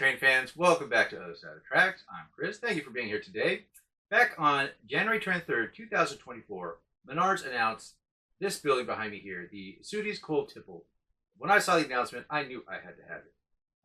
train fans, welcome back to Other Side of Tracks. I'm Chris. Thank you for being here today. Back on January 23rd, 2024, Menards announced this building behind me here, the Sooty's Cool Tipple. When I saw the announcement, I knew I had to have it.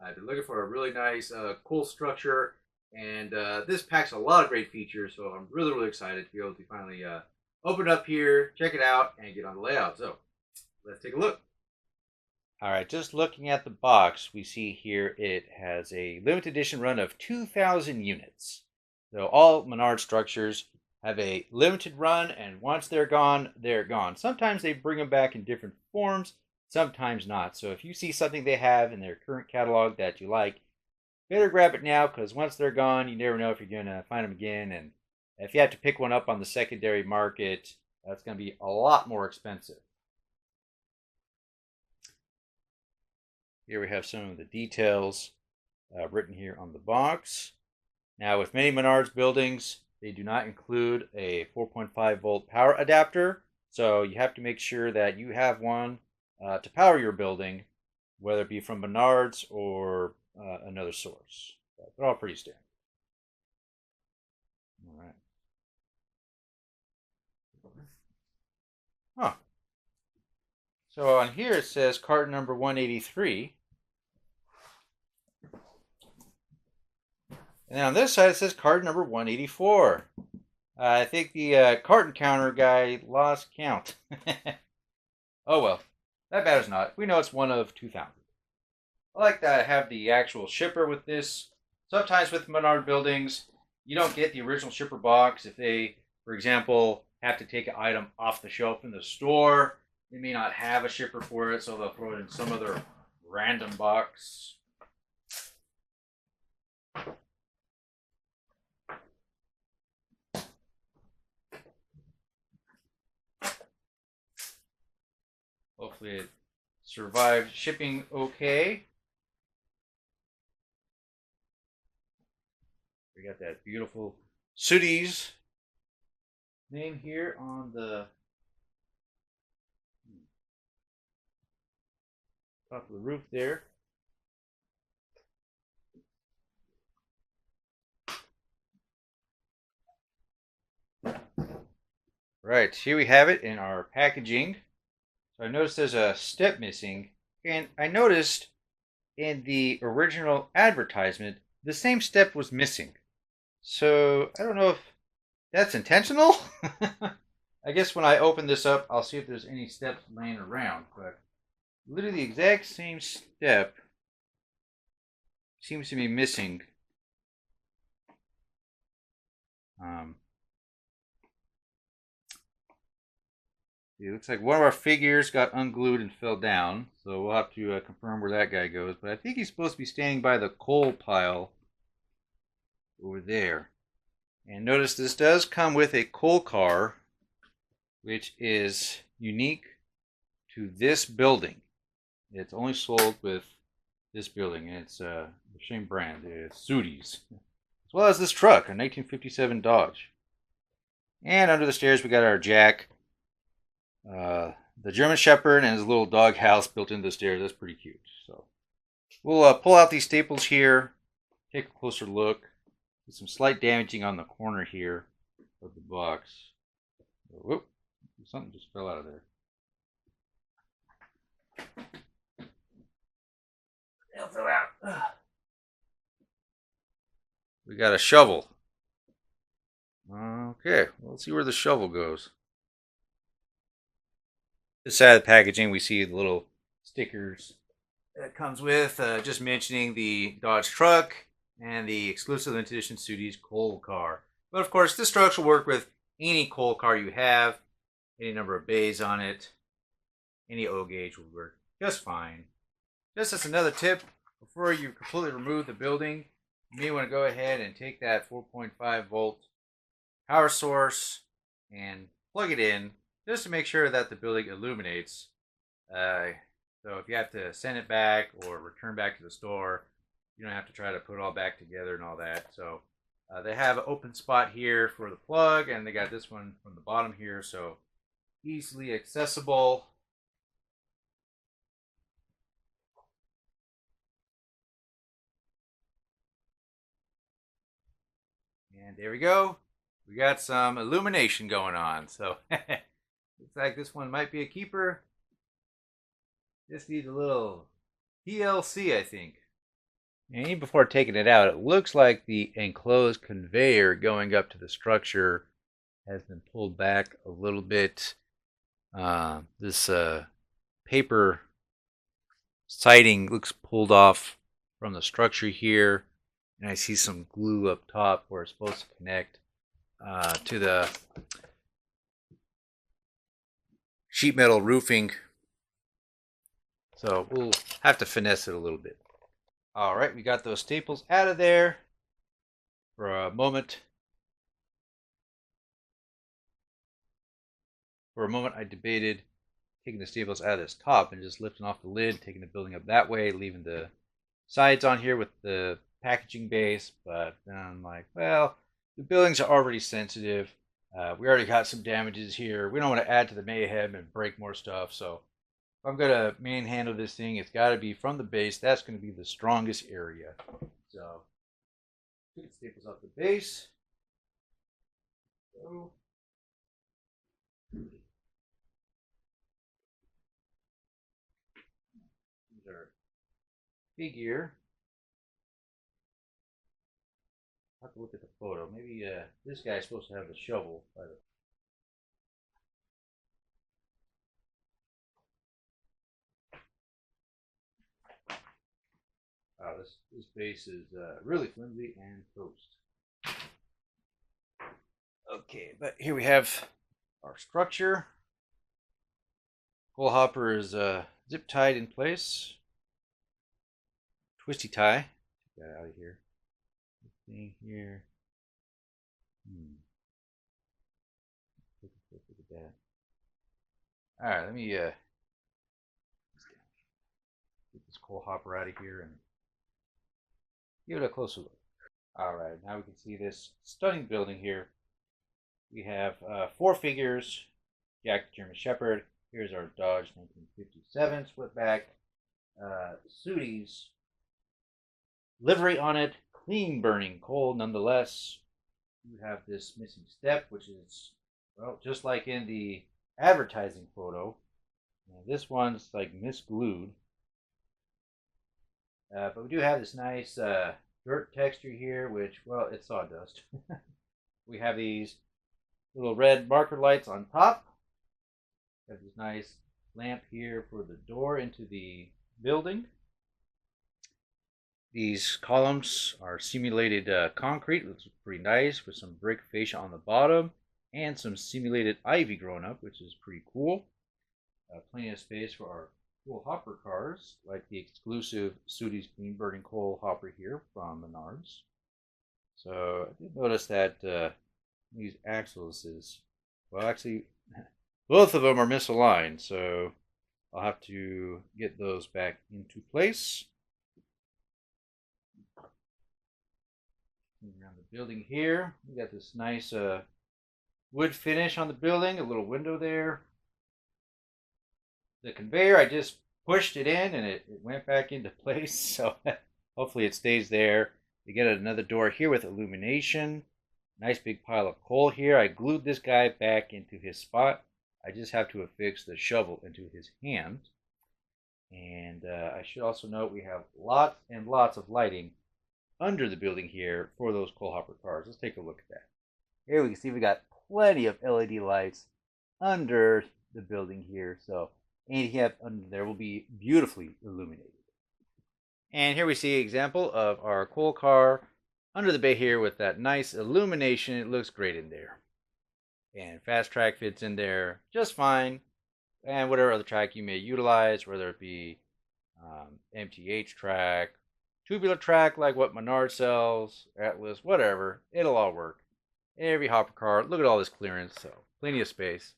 I've been looking for a really nice, cool structure, and this packs a lot of great features, so I'm really excited to be able to finally open up here, check it out, and get on the layout. So, let's take a look. All right, just looking at the box, we see here it has a limited edition run of 2,000 units. So all Menards structures have a limited run, and once they're gone, they're gone. Sometimes they bring them back in different forms, sometimes not. So if you see something they have in their current catalog that you like, better grab it now, because once they're gone, you never know if you're going to find them again. And if you have to pick one up on the secondary market, that's going to be a lot more expensive. Here we have some of the details written here on the box. Now, with many Menards buildings, they do not include a 4.5 volt power adapter, so you have to make sure that you have one to power your building, whether it be from Menards or another source. But they're all pretty standard. All right. Huh. So on here it says carton number 183. And on this side it says carton number 184. I think the carton counter guy lost count. Oh well, that matters not. We know it's one of 2,000. I like that I have the actual shipper with this. Sometimes with Menard buildings, you don't get the original shipper box. If they, for example, have to take an item off the shelf in the store, they may not have a shipper for it, so they'll throw it in some other random box. Hopefully it survived shipping okay. We got that beautiful Sooty's name here on the top of the roof there. Right, here we have it in our packaging. So I noticed there's a step missing, and I noticed in the original advertisement the same step was missing. So I don't know if that's intentional. I guess when I open this up, I'll see if there's any steps laying around, but literally the exact same step seems to be missing. It looks like one of our figures got unglued and fell down, so we'll have to confirm where that guy goes. But I think he's supposed to be standing by the coal pile over there. And notice this does come with a coal car, which is unique to this building. It's only sold with this building, and it's the same brand. It's Sooty's, as well as this truck, a 1957 Dodge. And under the stairs, we got our Jack, the German Shepherd, and his little dog house built into the stairs. That's pretty cute. So we'll pull out these staples here, take a closer look. There's some slight damaging on the corner here of the box. Whoop! Something just fell out of there. It'll fill out. We got a shovel. Okay, well, let's see where the shovel goes. This side of the packaging, we see the little stickers that it comes with, just mentioning the Dodge truck and the exclusive limited edition Sooty's coal car. But of course, this truck will work with any coal car you have, any number of bays on it, any O gauge will work just fine. Just as another tip, before you completely remove the building, you may want to go ahead and take that 4.5 volt power source and plug it in, just to make sure that the building illuminates. So if you have to send it back or return back to the store, you don't have to try to put it all back together and all that. So they have an open spot here for the plug, and they got this one from the bottom here, so easily accessible. And there we go. We got some illumination going on. So looks like this one might be a keeper. Just needs a little TLC, I think. And even before taking it out, it looks like the enclosed conveyor going up to the structure has been pulled back a little bit. This paper siding looks pulled off from the structure here. And I see some glue up top where it's supposed to connect to the sheet metal roofing. So we'll have to finesse it a little bit. All right, we got those staples out of there for a moment. For a moment, I debated taking the staples out of this top and just lifting off the lid, taking the building up that way, leaving the sides on here with the packaging base. But then I'm like, well, the buildings are already sensitive. We already got some damages here. We don't want to add to the mayhem and break more stuff. So if I'm going to manhandle this thing, it's got to be from the base. That's going to be the strongest area. So take the staples off the base. So these are figure. I'll have to look at the photo. Maybe this guy's supposed to have the shovel. Wow, this base is really flimsy and toast. Okay, but here we have our structure. Coal hopper is zip tied in place. Twisty tie. Take that out of here. This thing here. Look at that. All right, let me get this coal hopper out of here and give it a closer look. All right, now we can see this stunning building here. We have 4 figures. Jack the German Shephard. Here's our Dodge 1957 Sweptback. Sooty's livery on it. Clean burning coal nonetheless. You have this missing step, which is, well, just like in the advertising photo. This one's like misglued. But we do have this nice dirt texture here, which, well, it's sawdust. We have these little red marker lights on top. We have this nice lamp here for the door into the building. These columns are simulated concrete. It looks pretty nice with some brick fascia on the bottom and some simulated ivy growing up, which is pretty cool. Plenty of space for our cool hopper cars, like the exclusive Sooty's clean burning coal hopper here from Menards. So I did notice that these axles is, well, actually, both of them are misaligned, so I'll have to get those back into place. Around the building here, we got this nice wood finish on the building, a little window there. The conveyor, I just pushed it in and it went back into place, so hopefully it stays there. We get another door here with illumination. Nice big pile of coal here. I glued this guy back into his spot. I just have to affix the shovel into his hand. And I should also note we have lots and lots of lighting under the building here for those coal hopper cars. Let's take a look at that. Here we can see we got plenty of LED lights under the building here. So anything up under there will be beautifully illuminated. And here we see an example of our coal car under the bay here with that nice illumination. It looks great in there. And Fast Track fits in there just fine. And whatever other track you may utilize, whether it be MTH track, tubular track like what Menards sells, Atlas, whatever, it'll all work. Every hopper car, look at all this clearance, so plenty of space.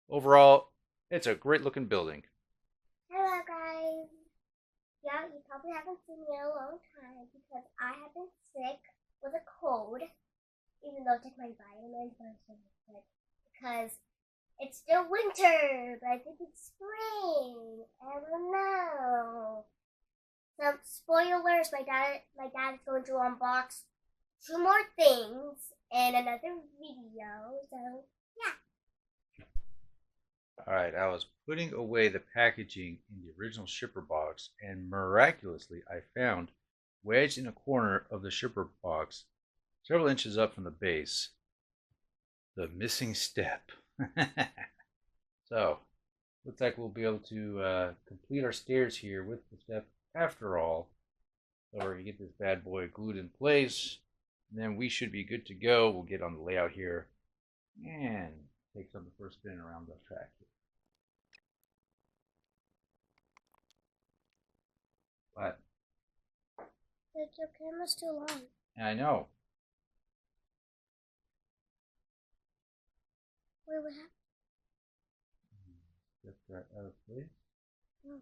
Overall, it's a great looking building. Hello guys. Yeah, you probably haven't seen me in a long time because I have been sick with a cold, even though I took my vitamins, but I'm still sick because it's still winter, but I think it's spring. I don't know. Some spoilers, my dad is going to unbox 2 more things in another video. So, yeah. Alright, I was putting away the packaging in the original shipper box, and miraculously I found, wedged in a corner of the shipper box, several inches up from the base, the missing step. So, looks like we'll be able to complete our stairs here with the step after all. So we're going to get this bad boy glued in place, and then we should be good to go. We'll get on the layout here and take some of the first spin around the track here. But Your camera's too long. I know. Where we have? Step right out of place. Oh.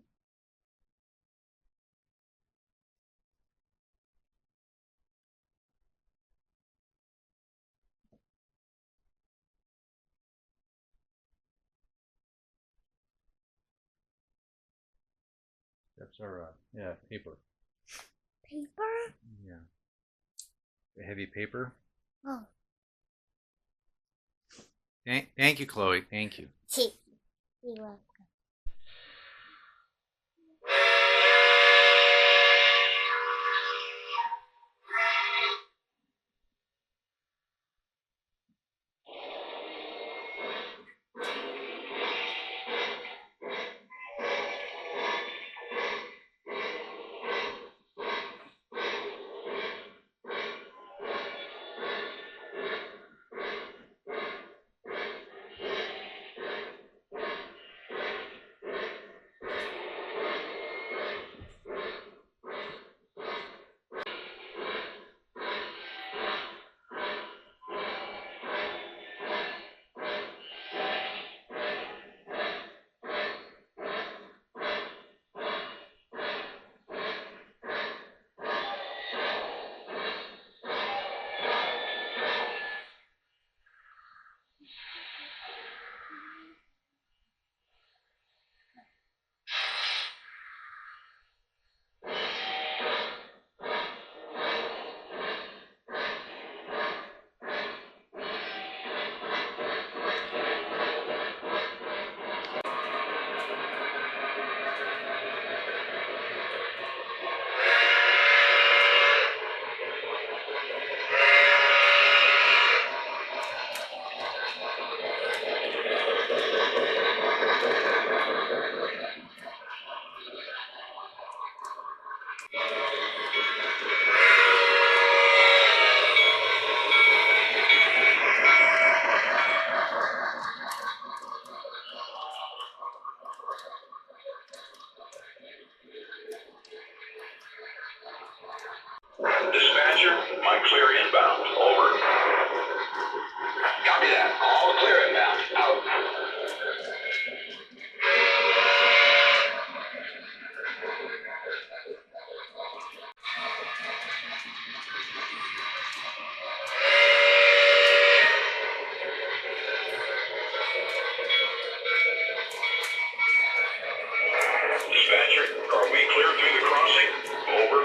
Steps are, yeah, paper. Paper? Yeah. The heavy paper. Oh. Thank you, Chloe. Thank you. You're welcome. Dispatcher, my clear inbound. Over. Copy that. All clear inbound. Out. Dispatcher, are we clear through the crossing? Over.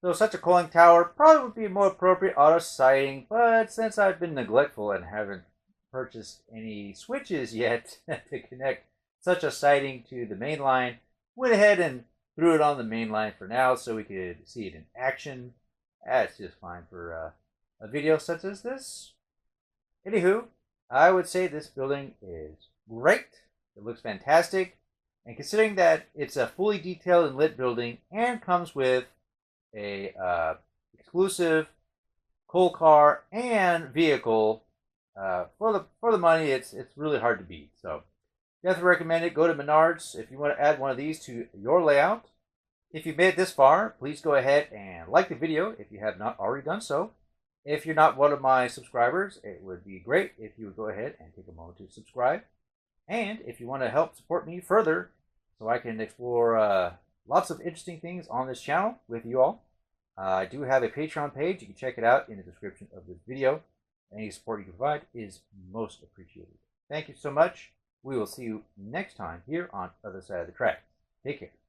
So such a cooling tower probably would be more appropriate auto sighting, but since I've been neglectful and haven't purchased any switches yet to connect such a sighting to the main line, went ahead and threw it on the main line for now so we could see it in action. That's just fine for a video such as this. Anywho, I would say this building is great. It looks fantastic. And considering that it's a fully detailed and lit building and comes with a exclusive coal car and vehicle, for the money, it's really hard to beat. So definitely recommend it. Go to Menards if you want to add one of these to your layout. If you've made it this far, please go ahead and like the video if you have not already done so. If you're not one of my subscribers, it would be great if you would go ahead and take a moment to subscribe. And if you want to help support me further so I can explore lots of interesting things on this channel with you all, I do have a Patreon page. You can check it out in the description of this video. Any support you can provide is most appreciated. Thank you so much. We will see you next time here on Other Side of the Track. Take care.